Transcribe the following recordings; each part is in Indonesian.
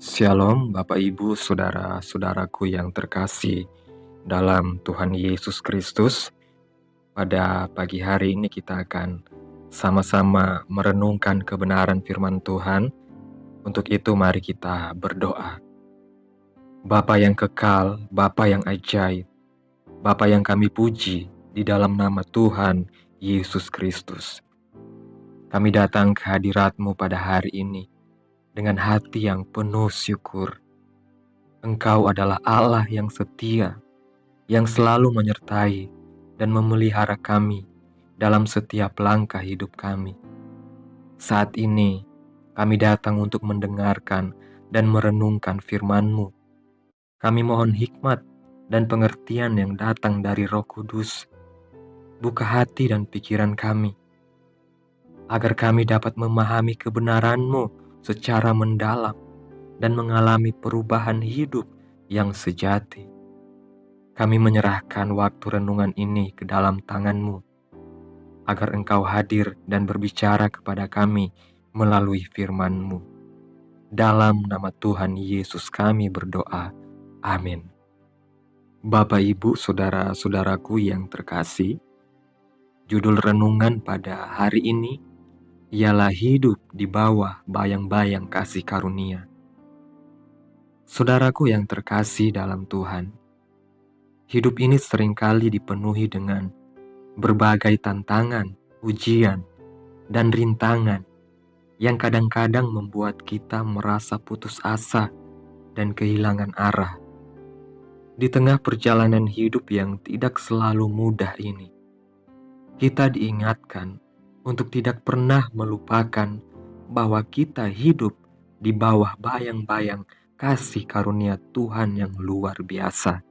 Shalom Bapak Ibu Saudara-saudaraku yang terkasih dalam Tuhan Yesus Kristus. Pada pagi hari ini kita akan sama-sama merenungkan kebenaran firman Tuhan. Untuk itu mari kita berdoa. Bapa yang kekal, Bapa yang ajaib, Bapa yang kami puji di dalam nama Tuhan Yesus Kristus. Kami datang ke hadirat-Mu pada hari ini dengan hati yang penuh syukur. Engkau adalah Allah yang setia, yang selalu menyertai dan memelihara kami dalam setiap langkah hidup kami. Saat ini, kami datang untuk mendengarkan dan merenungkan firman-Mu. Kami mohon hikmat dan pengertian yang datang dari Roh Kudus. Buka hati dan pikiran kami, agar kami dapat memahami kebenaran-Mu secara mendalam dan mengalami perubahan hidup yang sejati. Kami menyerahkan waktu renungan ini ke dalam tangan-Mu, agar Engkau hadir dan berbicara kepada kami melalui firman-Mu. Dalam nama Tuhan Yesus kami berdoa. Amin. Bapak, Ibu, Saudara-saudaraku yang terkasih, judul renungan pada hari ini ialah hidup di bawah bayang-bayang kasih karunia. Saudaraku yang terkasih dalam Tuhan, hidup ini seringkali dipenuhi dengan berbagai tantangan, ujian, dan rintangan yang kadang-kadang membuat kita merasa putus asa dan kehilangan arah. Di tengah perjalanan hidup yang tidak selalu mudah ini, kita diingatkan untuk tidak pernah melupakan bahwa kita hidup di bawah bayang-bayang kasih karunia Tuhan yang luar biasa.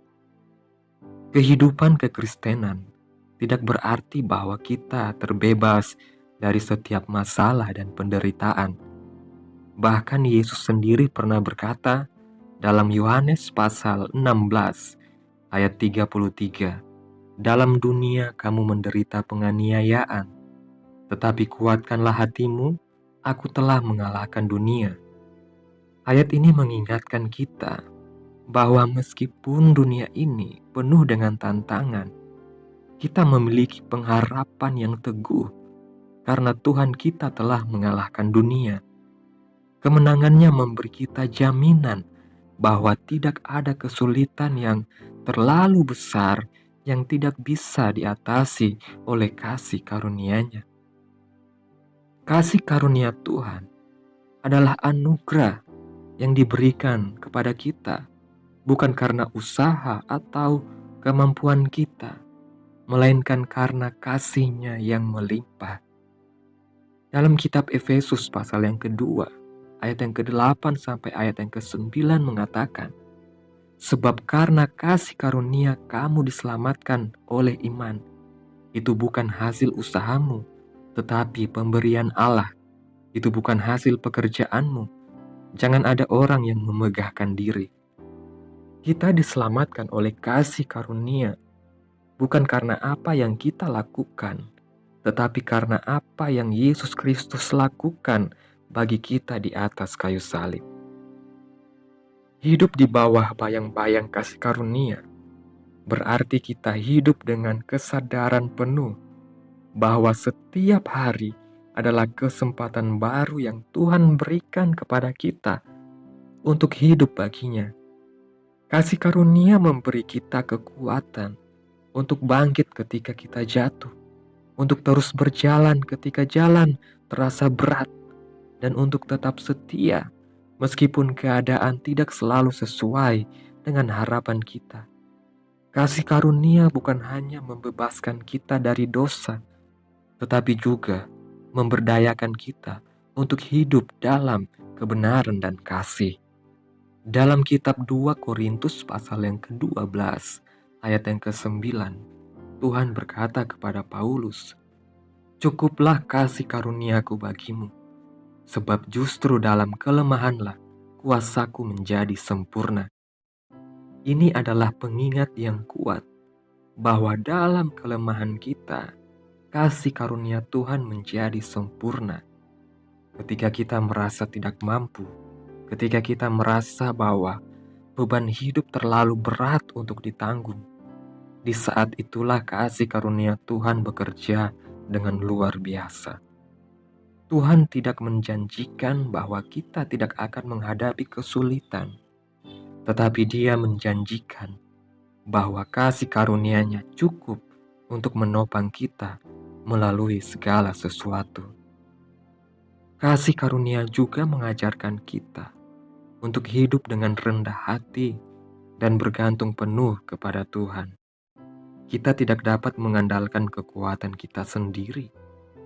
Kehidupan kekristenan tidak berarti bahwa kita terbebas dari setiap masalah dan penderitaan. Bahkan Yesus sendiri pernah berkata dalam Yohanes pasal 16 ayat 33, "Dalam dunia kamu menderita penganiayaan, tetapi kuatkanlah hatimu, aku telah mengalahkan dunia." Ayat ini mengingatkan kita bahwa meskipun dunia ini penuh dengan tantangan, kita memiliki pengharapan yang teguh karena Tuhan kita telah mengalahkan dunia. Kemenangannya memberi kita jaminan bahwa tidak ada kesulitan yang terlalu besar yang tidak bisa diatasi oleh kasih karunia-Nya. Kasih karunia Tuhan adalah anugerah yang diberikan kepada kita, bukan karena usaha atau kemampuan kita, melainkan karena kasih-Nya yang melimpah. Dalam kitab Efesus pasal yang kedua, ayat yang ke-8 sampai ayat yang ke-9 mengatakan, "Sebab karena kasih karunia kamu diselamatkan oleh iman. Itu bukan hasil usahamu, tetapi pemberian Allah. Itu bukan hasil pekerjaanmu. Jangan ada orang yang memegahkan diri." Kita diselamatkan oleh kasih karunia, bukan karena apa yang kita lakukan, tetapi karena apa yang Yesus Kristus lakukan bagi kita di atas kayu salib. Hidup di bawah bayang-bayang kasih karunia berarti kita hidup dengan kesadaran penuh bahwa setiap hari adalah kesempatan baru yang Tuhan berikan kepada kita untuk hidup baginya. Kasih karunia memberi kita kekuatan untuk bangkit ketika kita jatuh, untuk terus berjalan ketika jalan terasa berat, dan untuk tetap setia meskipun keadaan tidak selalu sesuai dengan harapan kita. Kasih karunia bukan hanya membebaskan kita dari dosa, tetapi juga memberdayakan kita untuk hidup dalam kebenaran dan kasih. Dalam kitab 2 Korintus pasal yang ke-12 ayat yang ke-9, Tuhan berkata kepada Paulus, "Cukuplah kasih karuniaku bagimu, sebab justru dalam kelemahanlah kuasaku menjadi sempurna." Ini adalah pengingat yang kuat bahwa dalam kelemahan kita, kasih karunia Tuhan menjadi sempurna. Ketika kita merasa tidak mampu, ketika kita merasa bahwa beban hidup terlalu berat untuk ditanggung. Di saat itulah kasih karunia Tuhan bekerja dengan luar biasa. Tuhan tidak menjanjikan bahwa kita tidak akan menghadapi kesulitan, tetapi Dia menjanjikan bahwa kasih karunia-Nya cukup untuk menopang kita melalui segala sesuatu. Kasih karunia juga mengajarkan kita untuk hidup dengan rendah hati dan bergantung penuh kepada Tuhan. Kita tidak dapat mengandalkan kekuatan kita sendiri,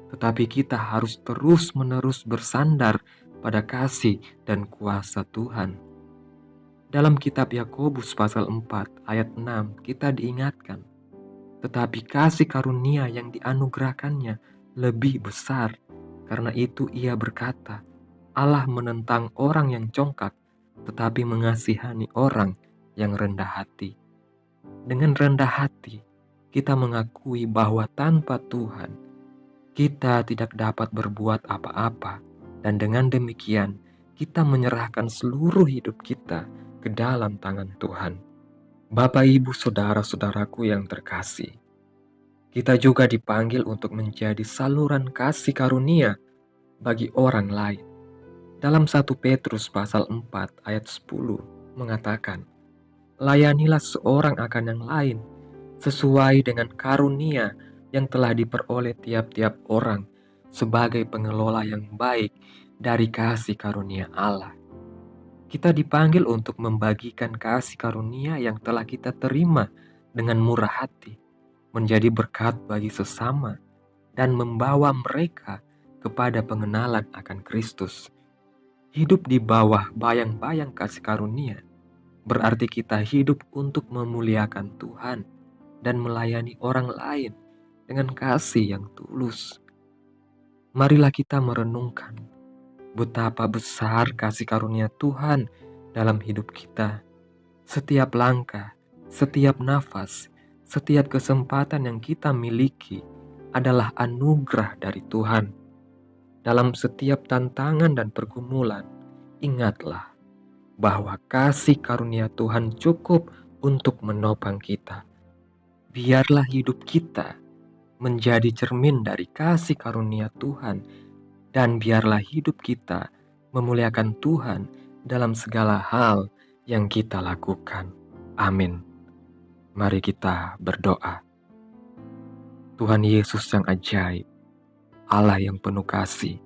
tetapi kita harus terus-menerus bersandar pada kasih dan kuasa Tuhan. Dalam kitab Yakobus pasal 4 ayat 6 kita diingatkan, tetapi kasih karunia yang dianugerahkannya lebih besar. Karena itu ia berkata, Allah menentang orang yang congkak, tetapi mengasihani orang yang rendah hati. Dengan rendah hati, kita mengakui bahwa tanpa Tuhan, kita tidak dapat berbuat apa-apa. Dan dengan demikian, kita menyerahkan seluruh hidup kita ke dalam tangan Tuhan. Bapak, Ibu, saudara-saudaraku yang terkasih, kita juga dipanggil untuk menjadi saluran kasih karunia bagi orang lain. Dalam 1 Petrus pasal 4 ayat 10 mengatakan, layanilah seorang akan yang lain sesuai dengan karunia yang telah diperoleh tiap-tiap orang sebagai pengelola yang baik dari kasih karunia Allah. Kita dipanggil untuk membagikan kasih karunia yang telah kita terima dengan murah hati, menjadi berkat bagi sesama, dan membawa mereka kepada pengenalan akan Kristus. Hidup di bawah bayang-bayang kasih karunia berarti kita hidup untuk memuliakan Tuhan dan melayani orang lain dengan kasih yang tulus. Marilah kita merenungkan betapa besar kasih karunia Tuhan dalam hidup kita. Setiap langkah, setiap nafas, setiap kesempatan yang kita miliki adalah anugerah dari Tuhan. Dalam setiap tantangan dan pergumulan, ingatlah bahwa kasih karunia Tuhan cukup untuk menopang kita. Biarlah hidup kita menjadi cermin dari kasih karunia Tuhan, dan biarlah hidup kita memuliakan Tuhan dalam segala hal yang kita lakukan. Amin. Mari kita berdoa. Tuhan Yesus yang ajaib, Allah yang penuh kasih,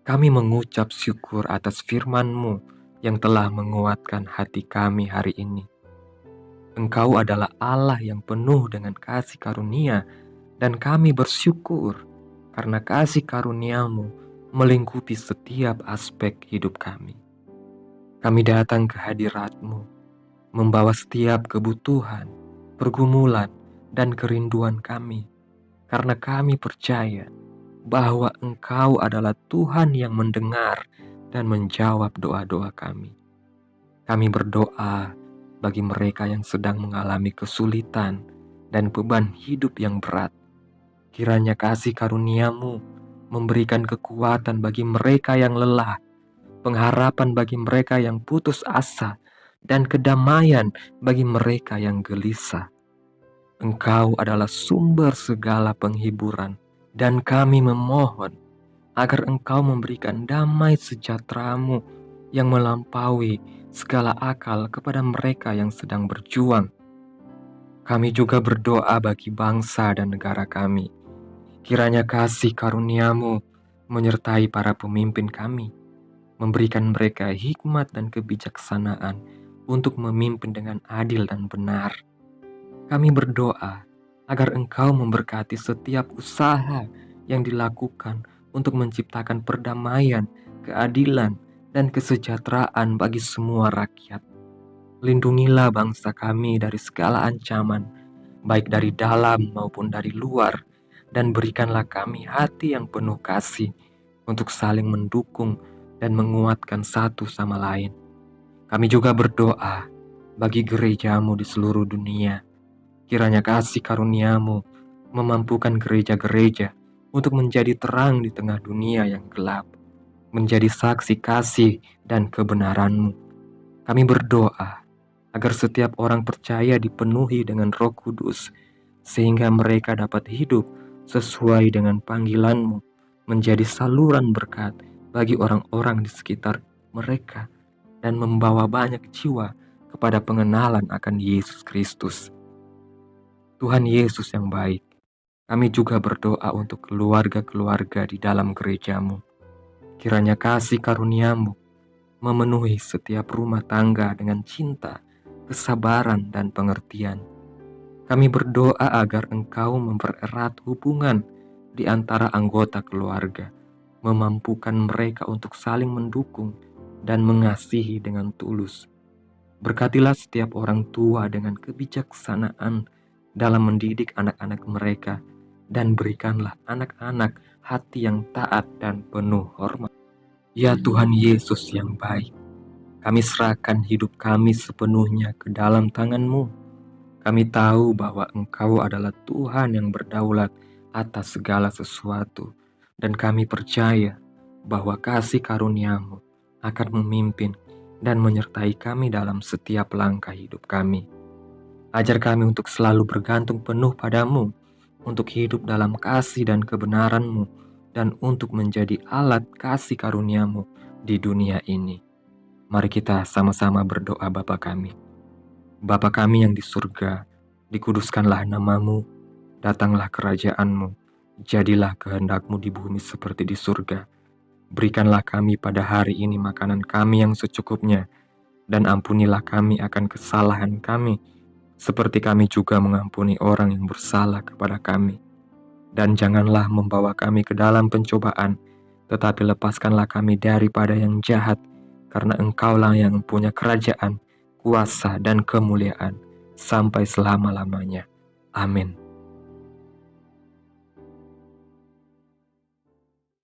kami mengucap syukur atas firman-Mu yang telah menguatkan hati kami hari ini. Engkau adalah Allah yang penuh dengan kasih karunia, dan kami bersyukur karena kasih karunia-Mu melingkupi setiap aspek hidup kami. Kami datang ke hadirat-Mu, membawa setiap kebutuhan, pergumulan, dan kerinduan kami, karena kami percaya bahwa Engkau adalah Tuhan yang mendengar dan menjawab doa-doa kami. Kami berdoa bagi mereka yang sedang mengalami kesulitan dan beban hidup yang berat. Kiranya kasih karunia-Mu memberikan kekuatan bagi mereka yang lelah, pengharapan bagi mereka yang putus asa, dan kedamaian bagi mereka yang gelisah. Engkau adalah sumber segala penghiburan, dan kami memohon agar Engkau memberikan damai sejahtera-Mu yang melampaui segala akal kepada mereka yang sedang berjuang. Kami juga berdoa bagi bangsa dan negara kami. Kiranya kasih karunia-Mu menyertai para pemimpin kami, memberikan mereka hikmat dan kebijaksanaan untuk memimpin dengan adil dan benar. Kami berdoa agar Engkau memberkati setiap usaha yang dilakukan untuk menciptakan perdamaian, keadilan, dan kesejahteraan bagi semua rakyat. Lindungilah bangsa kami dari segala ancaman, baik dari dalam maupun dari luar, dan berikanlah kami hati yang penuh kasih untuk saling mendukung dan menguatkan satu sama lain. Kami juga berdoa bagi gereja-Mu di seluruh dunia. Kiranya kasih karunia-Mu memampukan gereja-gereja untuk menjadi terang di tengah dunia yang gelap, menjadi saksi kasih dan kebenaran-Mu. Kami berdoa agar setiap orang percaya dipenuhi dengan Roh Kudus, sehingga mereka dapat hidup sesuai dengan panggilan-Mu, menjadi saluran berkat bagi orang-orang di sekitar mereka, dan membawa banyak jiwa kepada pengenalan akan Yesus Kristus. Tuhan Yesus yang baik, kami juga berdoa untuk keluarga-keluarga di dalam gereja-Mu. Kiranya kasih karunia-Mu memenuhi setiap rumah tangga dengan cinta, kesabaran, dan pengertian. Kami berdoa agar Engkau mempererat hubungan di antara anggota keluarga, memampukan mereka untuk saling mendukung dan mengasihi dengan tulus. Berkatilah setiap orang tua dengan kebijaksanaan dalam mendidik anak-anak mereka, dan berikanlah anak-anak hati yang taat dan penuh hormat. Ya Tuhan Yesus yang baik, kami serahkan hidup kami sepenuhnya ke dalam tangan-Mu. Kami tahu bahwa Engkau adalah Tuhan yang berdaulat atas segala sesuatu, dan kami percaya bahwa kasih karunia-Mu akan memimpin dan menyertai kami dalam setiap langkah hidup kami. Ajar kami untuk selalu bergantung penuh padamu, untuk hidup dalam kasih dan kebenaran-Mu, dan untuk menjadi alat kasih karunia-Mu di dunia ini. Mari kita sama-sama berdoa. Bapa kami. Bapa kami yang di surga, dikuduskanlah nama-Mu, datanglah kerajaan-Mu, jadilah kehendak-Mu di bumi seperti di surga. Berikanlah kami pada hari ini makanan kami yang secukupnya, dan ampunilah kami akan kesalahan kami, seperti kami juga mengampuni orang yang bersalah kepada kami. Dan janganlah membawa kami ke dalam pencobaan, tetapi lepaskanlah kami daripada yang jahat, karena Engkaulah yang punya kerajaan, kuasa, dan kemuliaan sampai selama-lamanya. Amin.